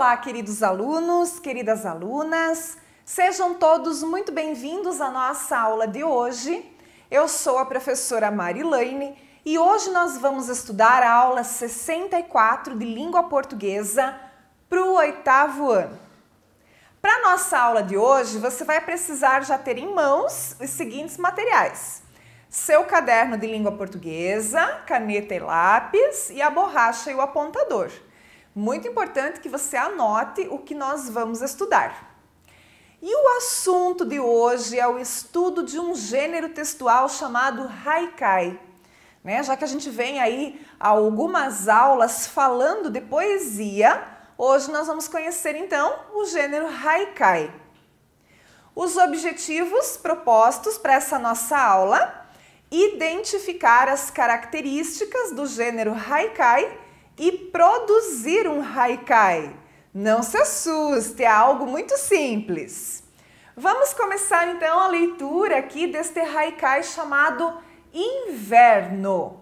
Olá, queridos alunos, queridas alunas, sejam todos muito bem-vindos à nossa aula de hoje. Eu sou a professora Marilane e hoje nós vamos estudar a aula 64 de Língua Portuguesa para o 8º ano. Para a nossa aula de hoje, você vai precisar já ter em mãos os seguintes materiais: seu caderno de língua portuguesa, caneta e lápis e a borracha e o apontador. Muito importante que você anote o que nós vamos estudar. E o assunto de hoje é o estudo de um gênero textual chamado haikai. Já que a gente vem aí algumas aulas falando de poesia, hoje nós vamos conhecer então o gênero haikai. Os objetivos propostos para essa nossa aula: identificar as características do gênero haikai e produzir um haikai. Não se assuste, é algo muito simples. Vamos começar então a leitura aqui deste haikai chamado Inverno.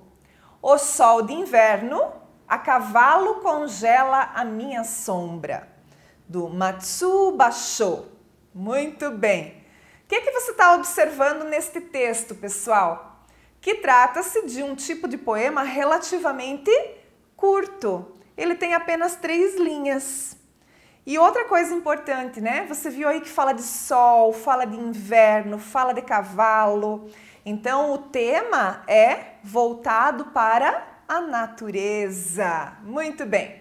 O sol de inverno, a cavalo congela a minha sombra, do Matsuo Basho. Muito bem. O que você está observando neste texto, pessoal? Que trata-se de um tipo de poema relativamente curto. Ele tem apenas 3 linhas. E outra coisa importante, Você viu aí que fala de sol, fala de inverno, fala de cavalo. Então, o tema é voltado para a natureza. Muito bem.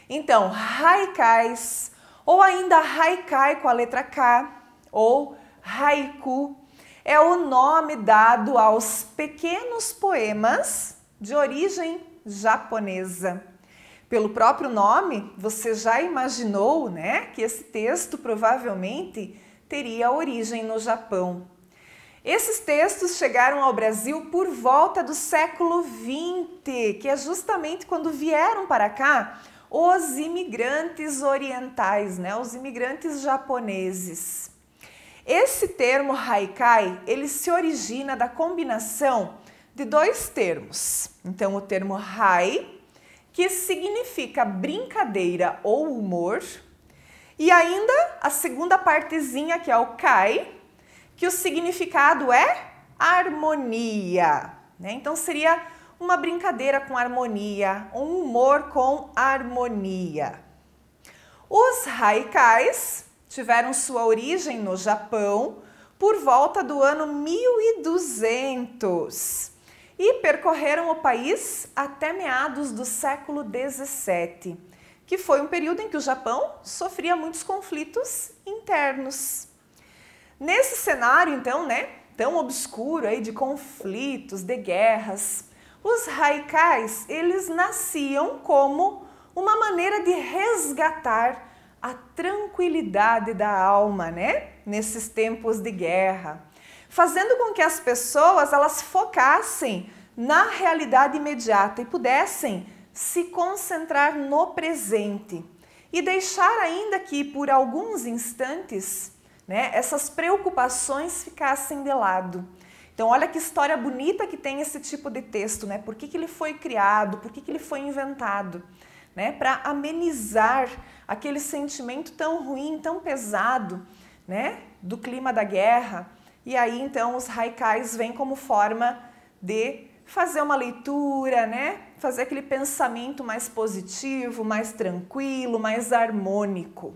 Então, haikais, ou ainda haikai com a letra K, ou haiku, é o nome dado aos pequenos poemas de origem japonesa. Pelo próprio nome, você já imaginou, que esse texto provavelmente teria origem no Japão. Esses textos chegaram ao Brasil por volta do século XX, que é justamente quando vieram para cá os imigrantes orientais, os imigrantes japoneses. Esse termo haikai, ele se origina da combinação de 2 termos. Então, o termo hai, que significa brincadeira ou humor, e ainda a segunda partezinha, que é o kai, que o significado é harmonia. Então, seria uma brincadeira com harmonia, um humor com harmonia. Os haikais tiveram sua origem no Japão por volta do ano 1200 e percorreram o país até meados do século XVII, que foi um período em que o Japão sofria muitos conflitos internos. Nesse cenário, então, tão obscuro aí de conflitos, de guerras, os haikais, eles nasciam como uma maneira de resgatar a tranquilidade da alma, nesses tempos de guerra, fazendo com que as pessoas elas focassem na realidade imediata e pudessem se concentrar no presente e deixar ainda que por alguns instantes, essas preocupações ficassem de lado. Então, olha que história bonita que tem esse tipo de texto, Por que ele foi criado? Por que ele foi inventado? Para amenizar aquele sentimento tão ruim, tão pesado, do clima da guerra. E aí, então, os haikais vêm como forma de fazer uma leitura, fazer aquele pensamento mais positivo, mais tranquilo, mais harmônico.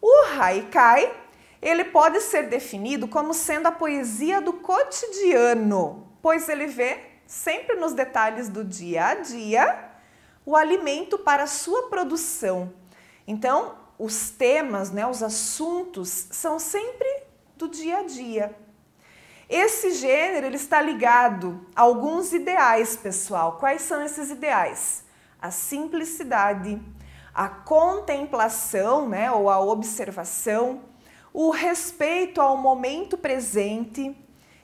O haikai, ele pode ser definido como sendo a poesia do cotidiano, pois ele vê sempre nos detalhes do dia a dia o alimento para a sua produção. Então, os temas, os assuntos são sempre do dia a dia. Esse gênero ele está ligado a alguns ideais, pessoal. Quais são esses ideais? A simplicidade, a contemplação, ou a observação, o respeito ao momento presente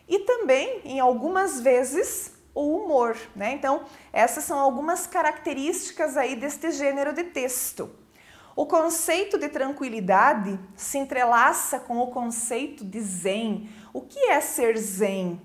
e também, em algumas vezes, o humor, Então, essas são algumas características aí deste gênero de texto. O conceito de tranquilidade se entrelaça com o conceito de zen. O que é ser zen,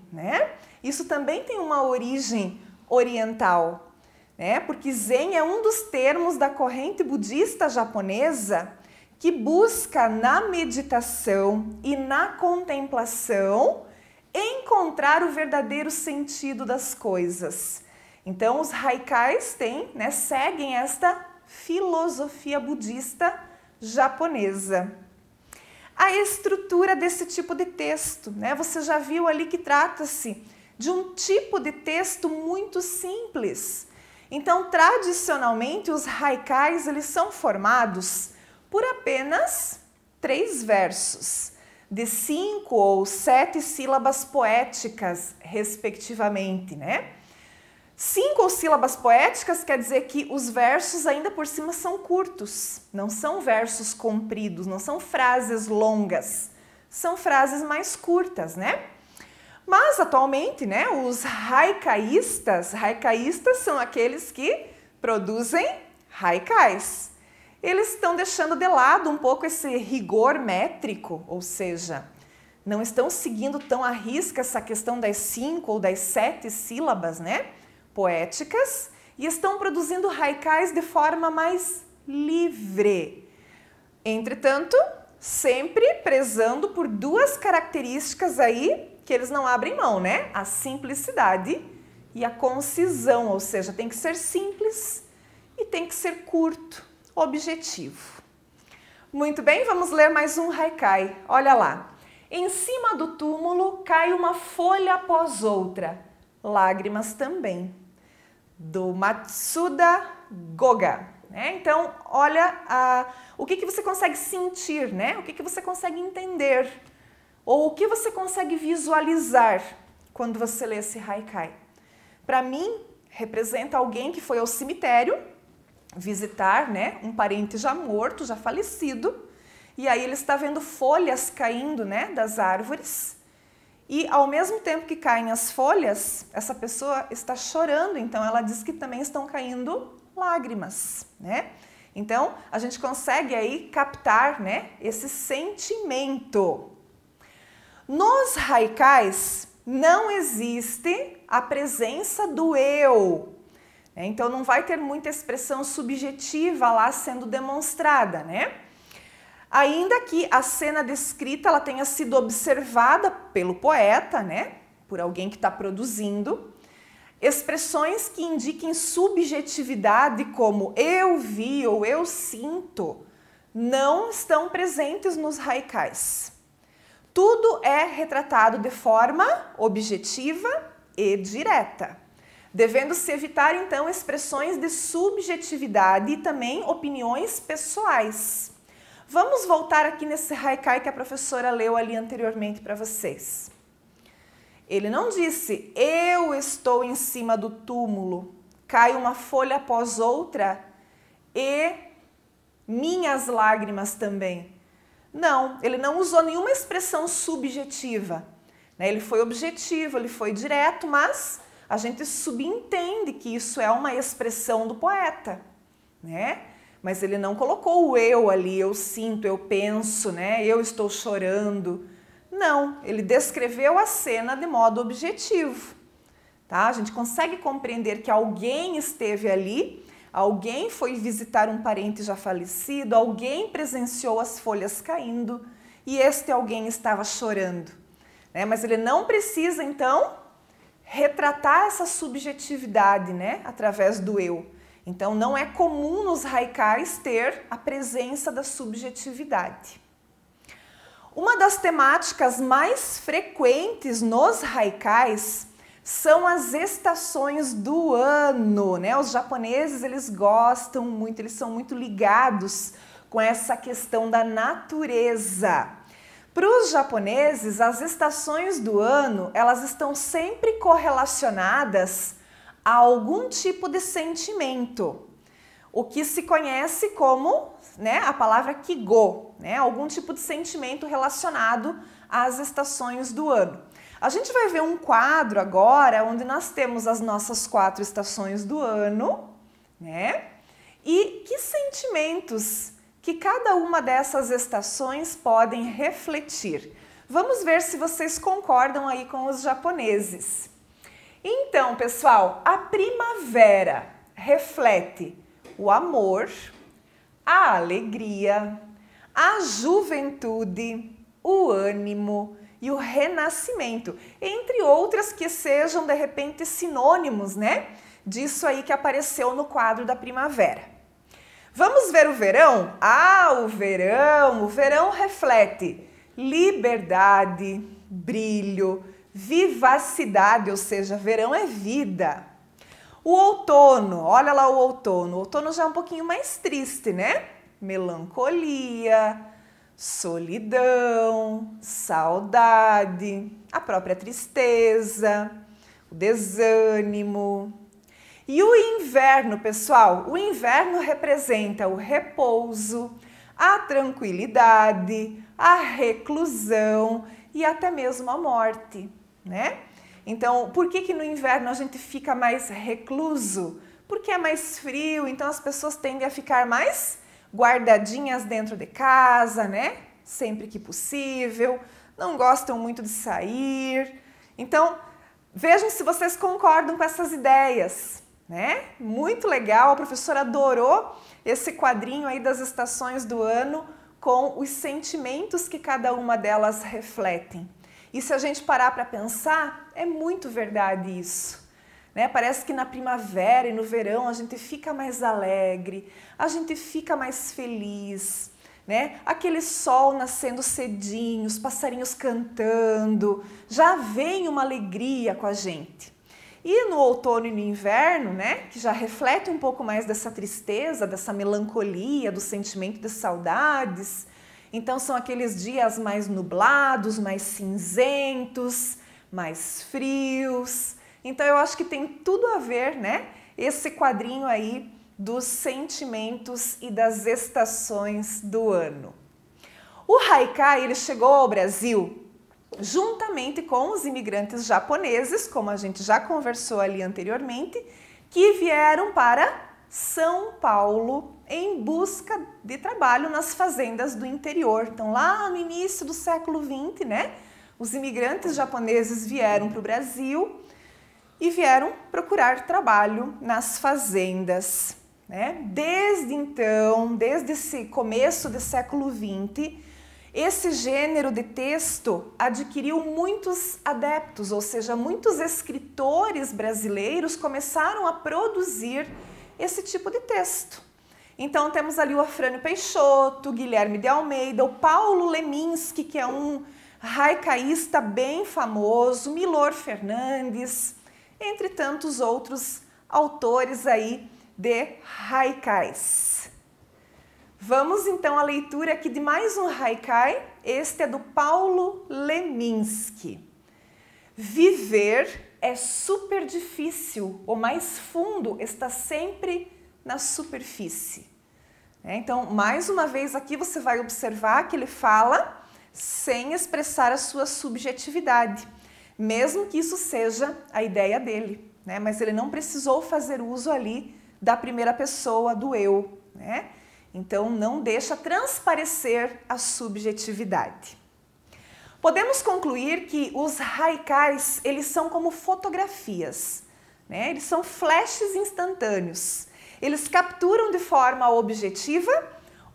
Isso também tem uma origem oriental. né? Porque Zen é um dos termos da corrente budista japonesa que busca na meditação e na contemplação encontrar o verdadeiro sentido das coisas. Então, os haikais seguem esta filosofia budista japonesa. A estrutura desse tipo de texto, né? Você já viu ali que trata-se de um tipo de texto muito simples. Então, tradicionalmente, os haikais eles são formados por apenas 3 versos, de 5 ou 7 sílabas poéticas, respectivamente, né? 5 sílabas poéticas quer dizer que os versos ainda por cima são curtos, não são versos compridos, não são frases longas, são frases mais curtas, né? Mas atualmente, né, os haikaístas são aqueles que produzem haikais. Eles estão deixando de lado um pouco esse rigor métrico, ou seja, não estão seguindo tão à risca essa questão das 5 ou das 7 sílabas, né, poéticas, e estão produzindo haikais de forma mais livre. Entretanto, sempre prezando por 2 características aí que eles não abrem mão, né? A simplicidade e a concisão, ou seja, tem que ser simples e tem que ser curto, objetivo. Muito bem, vamos ler mais um haikai. Olha lá. Em cima do túmulo cai uma folha após outra, lágrimas também. Do Matsuda Goga. Né? Então, olha o que você consegue sentir, né? O que você consegue entender, ou o que você consegue visualizar quando você lê esse haikai. Para mim, representa alguém que foi ao cemitério visitar, né, um parente já morto, já falecido, e aí ele está vendo folhas caindo, né, das árvores, e ao mesmo tempo que caem as folhas, essa pessoa está chorando, então ela diz que também estão caindo lágrimas, né? Então, a gente consegue aí captar, né, esse sentimento. Nos haikais não existe a presença do eu, né? Então não vai ter muita expressão subjetiva lá sendo demonstrada, né? Ainda que a cena descrita ela tenha sido observada pelo poeta, né? Por alguém que está produzindo, expressões que indiquem subjetividade como eu vi ou eu sinto não estão presentes nos haikais. Tudo é retratado de forma objetiva e direta, devendo-se evitar então expressões de subjetividade e também opiniões pessoais. Vamos voltar aqui nesse haikai que a professora leu ali anteriormente para vocês. Ele não disse, eu estou em cima do túmulo, cai uma folha após outra e minhas lágrimas também. Não, ele não usou nenhuma expressão subjetiva, né? Ele foi objetivo, ele foi direto, mas a gente subentende que isso é uma expressão do poeta, né? Mas ele não colocou o eu ali, eu sinto, eu penso, né? Eu estou chorando. Não, ele descreveu a cena de modo objetivo, tá? A gente consegue compreender que alguém esteve ali, alguém foi visitar um parente já falecido, alguém presenciou as folhas caindo e este alguém estava chorando, né? Mas ele não precisa, então, retratar essa subjetividade, né? Através do eu. Então, não é comum nos haikais ter a presença da subjetividade. Uma das temáticas mais frequentes nos haikais são as estações do ano, né? Os japoneses, eles gostam muito, eles são muito ligados com essa questão da natureza. Para os japoneses, as estações do ano, elas estão sempre correlacionadas a algum tipo de sentimento, o que se conhece como, né, a palavra kigo, né, algum tipo de sentimento relacionado às estações do ano. A gente vai ver um quadro agora onde nós temos as nossas 4 estações do ano, né? E que sentimentos que cada uma dessas estações podem refletir. Vamos ver se vocês concordam aí com os japoneses. Então, pessoal, a primavera reflete o amor, a alegria, a juventude, o ânimo e o renascimento, entre outras que sejam de repente sinônimos, né? Disso aí que apareceu no quadro da primavera. Vamos ver o verão? O verão reflete liberdade, brilho, vivacidade, ou seja, verão é vida. O outono, olha lá o outono já é um pouquinho mais triste, né? Melancolia, solidão, saudade, a própria tristeza, o desânimo. E o inverno, pessoal? O inverno representa o repouso, a tranquilidade, a reclusão e até mesmo a morte, né? Então, por que no inverno a gente fica mais recluso? Porque é mais frio, então as pessoas tendem a ficar mais guardadinhas dentro de casa, né? Sempre que possível, não gostam muito de sair. Então, vejam se vocês concordam com essas ideias, né? Muito legal, a professora adorou esse quadrinho aí das estações do ano com os sentimentos que cada uma delas refletem. E se a gente parar para pensar, é muito verdade isso, né? Parece que na primavera e no verão a gente fica mais alegre, a gente fica mais feliz, né? Aquele sol nascendo cedinho, os passarinhos cantando, já vem uma alegria com a gente. E no outono e no inverno, né, que já reflete um pouco mais dessa tristeza, dessa melancolia, do sentimento de saudades. Então são aqueles dias mais nublados, mais cinzentos, mais frios. Então eu acho que tem tudo a ver, né, esse quadrinho aí dos sentimentos e das estações do ano. O haikai, ele chegou ao Brasil juntamente com os imigrantes japoneses, como a gente já conversou ali anteriormente, que vieram para São Paulo em busca de trabalho nas fazendas do interior. Então, lá no início do século XX, né, os imigrantes japoneses vieram para o Brasil e vieram procurar trabalho nas fazendas, né? Desde então, desde esse começo do século XX, esse gênero de texto adquiriu muitos adeptos, ou seja, muitos escritores brasileiros começaram a produzir esse tipo de texto. Então temos ali o Afrânio Peixoto, Guilherme de Almeida, o Paulo Leminski, que é um haikaísta bem famoso, Milor Fernandes, entre tantos outros autores aí de haikais. Vamos então à leitura aqui de mais um haikai. Este é do Paulo Leminski. Viver é super difícil, o mais fundo está sempre na superfície. Então, mais uma vez aqui você vai observar que ele fala sem expressar a sua subjetividade, mesmo que isso seja a ideia dele, né? Mas ele não precisou fazer uso ali da primeira pessoa, do eu, né? Então, não deixa transparecer a subjetividade. Podemos concluir que os haikais, eles são como fotografias, né? Eles são flashes instantâneos. Eles capturam de forma objetiva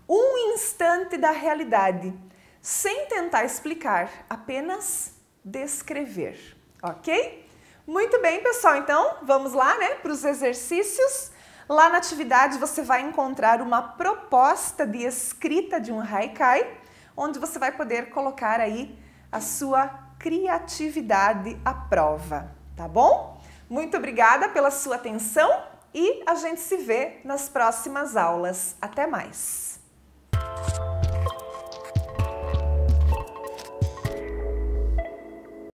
um instante da realidade, sem tentar explicar, apenas descrever, ok? Muito bem, pessoal, então vamos lá, né, para os exercícios. Lá na atividade você vai encontrar uma proposta de escrita de um haikai, onde você vai poder colocar aí a sua criatividade à prova, tá bom? Muito obrigada pela sua atenção e a gente se vê nas próximas aulas. Até mais!